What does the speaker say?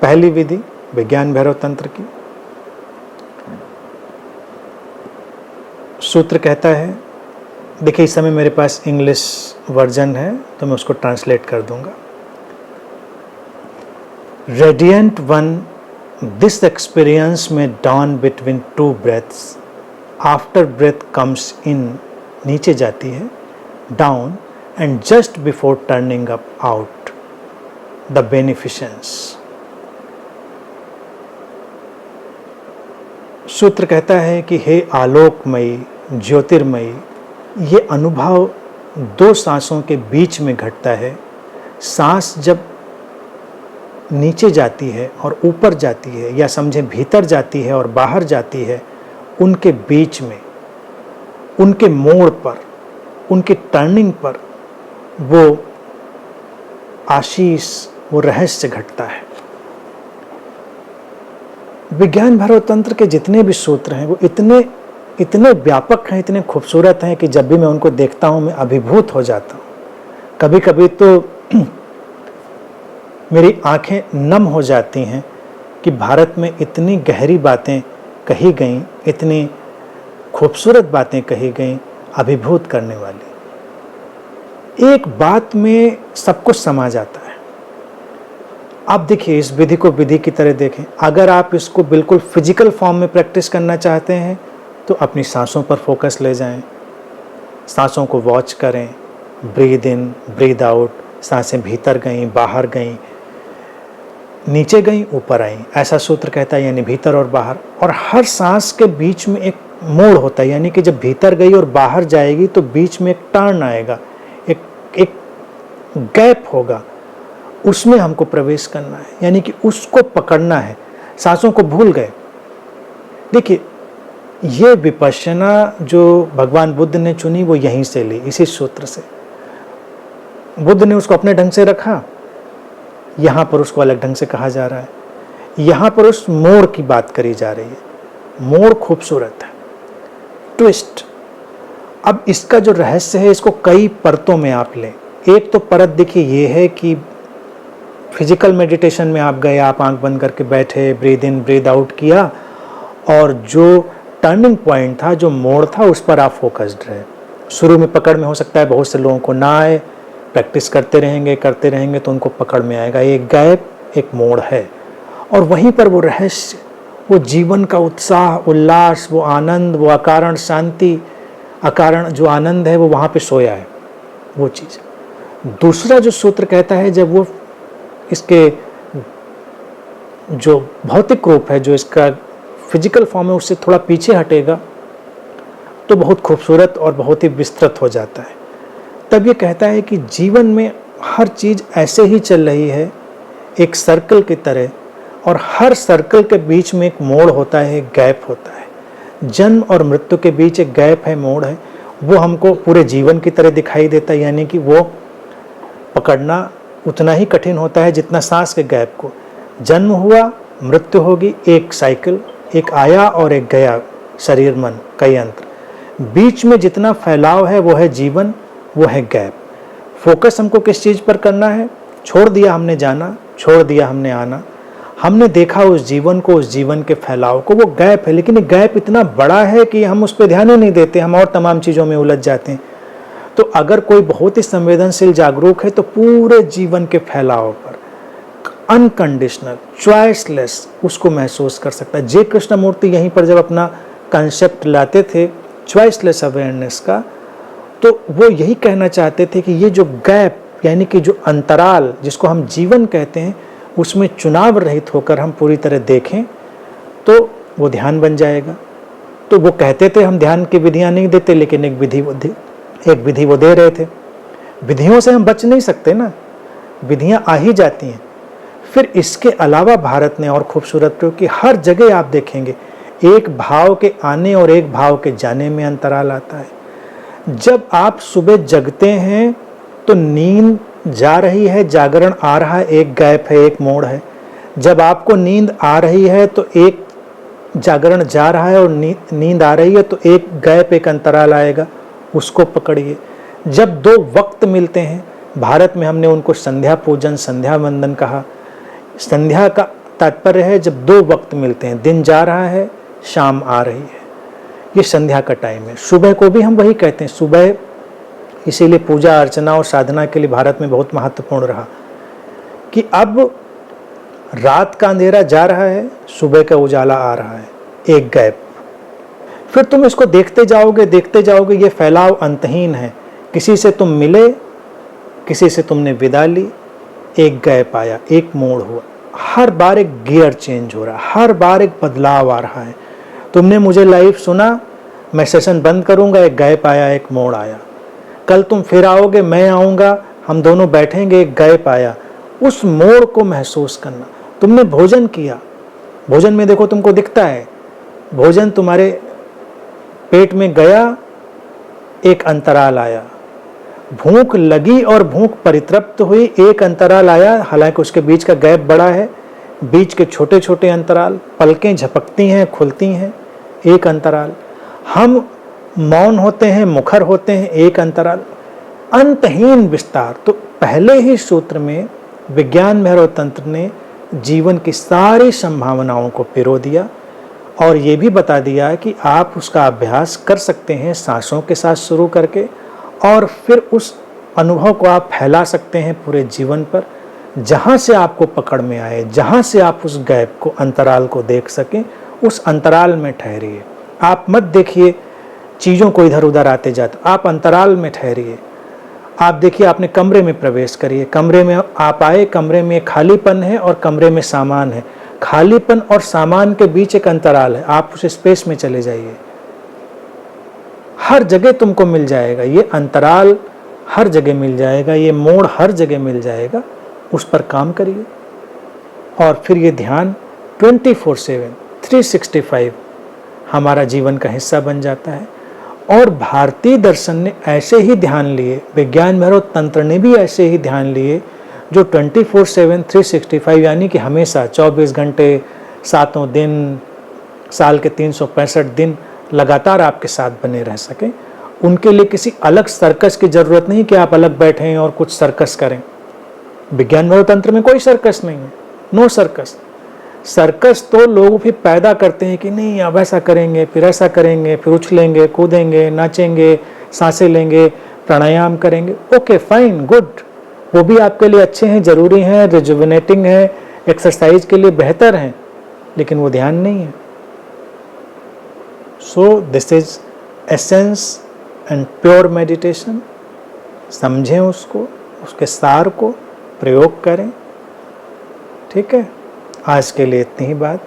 पहली विधि विज्ञान भैरव तंत्र की। सूत्र कहता है, देखिए इस समय मेरे पास इंग्लिश वर्जन है तो मैं उसको ट्रांसलेट कर दूंगा। रेडिएंट वन, दिस एक्सपीरियंस में dawn between two breaths, after breath comes in, नीचे जाती है, down, and just before turning up out the beneficence. सूत्र कहता है कि हे आलोकमयी, ज्योतिर्मयी, ये अनुभव दो सांसों के बीच में घटता है। सांस जब नीचे जाती है और ऊपर जाती है, या समझे भीतर जाती है और बाहर जाती है, उनके बीच में, उनके मोड़ पर, उनके टर्निंग पर वो आशीष, वो रहस्य घटता है। विज्ञान भैरव तंत्र के जितने भी सूत्र हैं वो इतने व्यापक हैं, इतने खूबसूरत हैं कि जब भी मैं उनको देखता हूँ मैं अभिभूत हो जाता हूँ। कभी कभी तो मेरी आंखें नम हो जाती हैं कि भारत में इतनी गहरी बातें कही गईं, इतनी खूबसूरत बातें कही गईं, अभिभूत करने वाली। एक बात में सब कुछ समा जाता है। आप देखिए, इस विधि को विधि की तरह देखें। अगर आप इसको बिल्कुल फिजिकल फॉर्म में प्रैक्टिस करना चाहते हैं तो अपनी सांसों पर फोकस ले जाएं, सांसों को वॉच करें, ब्रीद इन ब्रीद आउट, सांसें भीतर गईं, बाहर गईं, नीचे गईं, ऊपर आईं, ऐसा सूत्र कहता है, यानी भीतर और बाहर। और हर सांस के बीच में एक मोड़ होता है, यानी कि जब भीतर गई और बाहर जाएगी तो बीच में एक टर्न आएगा, एक गैप होगा, उसमें हमको प्रवेश करना है, यानी कि उसको पकड़ना है। सांसों को भूल गए। देखिए, ये विपश्यना जो भगवान बुद्ध ने चुनी वो यहीं से ली, इसी सूत्र से। बुद्ध ने उसको अपने ढंग से रखा, यहाँ पर उसको अलग ढंग से कहा जा रहा है। यहाँ पर उस मोड़ की बात करी जा रही है। मोड़ खूबसूरत है, ट्विस्ट। अब इसका जो रहस्य है, इसको कई परतों में आप लें। एक तो परत देखिए ये है कि फिजिकल मेडिटेशन में आप गए, आप आंख बंद करके बैठे, ब्रीद इन ब्रीद आउट किया, और जो टर्निंग पॉइंट था, जो मोड़ था, उस पर आप फोकस्ड रहे। शुरू में पकड़ में हो सकता है बहुत से लोगों को ना आए, प्रैक्टिस करते रहेंगे तो उनको पकड़ में आएगा। एक गैप, एक मोड़ है, और वहीं पर वो रहस्य, वो जीवन का उत्साह, उल्लास, वो आनंद, वो अकारण शांति, अकारण जो आनंद है वो वहाँ पे सोया है, वो चीज़। दूसरा जो सूत्र कहता है, जब वो इसके जो भौतिक रूप है, जो इसका फिजिकल फॉर्म है, उससे थोड़ा पीछे हटेगा तो बहुत खूबसूरत और बहुत ही विस्तृत हो जाता है। तब ये कहता है कि जीवन में हर चीज़ ऐसे ही चल रही है, एक सर्कल की तरह, और हर सर्कल के बीच में एक मोड़ होता है, एक गैप होता है। जन्म और मृत्यु के बीच एक गैप है, मोड़ है, वो हमको पूरे जीवन की तरह दिखाई देता है, यानी कि वो पकड़ना उतना ही कठिन होता है जितना सांस के गैप को। जन्म हुआ, मृत्यु होगी, एक साइकिल, एक आया और एक गया, शरीर मन का यंत्र। बीच में जितना फैलाव है वो है जीवन, वो है गैप। फोकस हमको किस चीज़ पर करना है? छोड़ दिया हमने जाना, छोड़ दिया हमने आना, हमने देखा उस जीवन को, उस जीवन के फैलाव को, वो गैप है। लेकिन ये गैप इतना बड़ा है कि हम उस पर ध्यान ही नहीं देते, हम और तमाम चीज़ों में उलझ जाते हैं। तो अगर कोई बहुत ही संवेदनशील, जागरूक है तो पूरे जीवन के फैलाव पर अनकंडीशनल, चॉइसलेस उसको महसूस कर सकता है। जे कृष्णमूर्ति यहीं पर जब अपना कंसेप्ट लाते थे चॉइसलेस अवेयरनेस का, तो वो यही कहना चाहते थे कि ये जो गैप, यानी कि जो अंतराल जिसको हम जीवन कहते हैं, उसमें चुनाव रहित होकर हम पूरी तरह देखें तो वो ध्यान बन जाएगा। तो वो कहते थे हम ध्यान की विधियाँ नहीं देते, लेकिन एक विधि वो दे रहे थे। विधियों से हम बच नहीं सकते ना, विधियाँ आ ही जाती हैं। फिर इसके अलावा भारत ने और खूबसूरत, क्योंकि हर जगह आप देखेंगे एक भाव के आने और एक भाव के जाने में अंतराल आता है। जब आप सुबह जगते हैं तो नींद जा रही है, जागरण आ रहा है, एक गैप है, एक मोड़ है। जब आपको नींद आ रही है तो एक जागरण जा रहा है और नींद आ रही है तो एक गैप, एक अंतराल आएगा, उसको पकड़िए। जब दो वक्त मिलते हैं, भारत में हमने उनको संध्या पूजन, संध्या वंदन कहा। संध्या का तात्पर्य है जब दो वक्त मिलते हैं, दिन जा रहा है, शाम आ रही है, ये संध्या का टाइम है। सुबह को भी हम वही कहते हैं सुबह, इसीलिए पूजा अर्चना और साधना के लिए भारत में बहुत महत्वपूर्ण रहा कि अब रात का अंधेरा जा रहा है, सुबह का उजाला आ रहा है, एक गैप। फिर तुम इसको देखते जाओगे, ये फैलाव अंतहीन है। किसी से तुम मिले, किसी से तुमने विदा ली, एक गैप आया, एक मोड़ हुआ। हर बार एक गियर चेंज हो रहा है, हर बार एक बदलाव आ रहा है। तुमने मुझे लाइव सुना, मैं सेशन बंद करूंगा, एक गैप आया, एक मोड़ आया। कल तुम फिर आओगे, मैं आऊँगा, हम दोनों बैठेंगे, एक गैप आया। उस मोड़ को महसूस करना। तुमने भोजन किया, भोजन में देखो तुमको दिखता है, भोजन तुम्हारे पेट में गया, एक अंतराल आया। भूख लगी और भूख परितृप्त हुई, एक अंतराल आया, हालांकि उसके बीच का गैप बड़ा है, बीच के छोटे छोटे अंतराल, पलकें झपकती हैं, खुलती हैं, एक अंतराल। हम मौन होते हैं, मुखर होते हैं, एक अंतराल। अंतहीन विस्तार। तो पहले ही सूत्र में विज्ञान भैरव तंत्र ने जीवन की सारी संभावनाओं को पिरो दिया और ये भी बता दिया है कि आप उसका अभ्यास कर सकते हैं सांसों के साथ शुरू करके, और फिर उस अनुभव को आप फैला सकते हैं पूरे जीवन पर। जहाँ से आपको पकड़ में आए, जहाँ से आप उस गैप को, अंतराल को देख सकें, उस अंतराल में ठहरिए। आप मत देखिए चीज़ों को इधर उधर आते जाते, आप अंतराल में ठहरिए। आप देखिए, आपने कमरे में प्रवेश करिए, कमरे में आप आए, कमरे में खालीपन है और कमरे में सामान है। खालीपन और सामान के बीच एक अंतराल है, आप उस स्पेस में चले जाइए। हर जगह तुमको मिल जाएगा, ये अंतराल हर जगह मिल जाएगा, ये मोड़ हर जगह मिल जाएगा। उस पर काम करिए और फिर ये ध्यान 24/7 365 हमारा जीवन का हिस्सा बन जाता है। और भारतीय दर्शन ने ऐसे ही ध्यान लिए, विज्ञान भैरव तंत्र ने भी ऐसे ही ध्यान लिए, जो 24/7 365 यानी कि हमेशा 24 घंटे, 7 दिन, साल के 365 दिन लगातार आपके साथ बने रह सकें। उनके लिए किसी अलग सर्कस की जरूरत नहीं कि आप अलग बैठें और कुछ सर्कस करें। विज्ञान भैरव तंत्र में कोई सर्कस नहीं है, नो सर्कस। सर्कस तो लोग फिर पैदा करते हैं कि नहीं अब ऐसा करेंगे, फिर ऐसा करेंगे, फिर उछलेंगे, कूदेंगे, नाचेंगे, सांसें लेंगे, प्राणायाम करेंगे। ओके फाइन, गुड, वो भी आपके लिए अच्छे हैं, जरूरी हैं, रिजुविनेटिंग है, एक्सरसाइज के लिए बेहतर हैं, लेकिन वो ध्यान नहीं है। So this is essence and pure meditation. समझें उसको, उसके सार को प्रयोग करें। ठीक है, आज के लिए इतनी ही बात।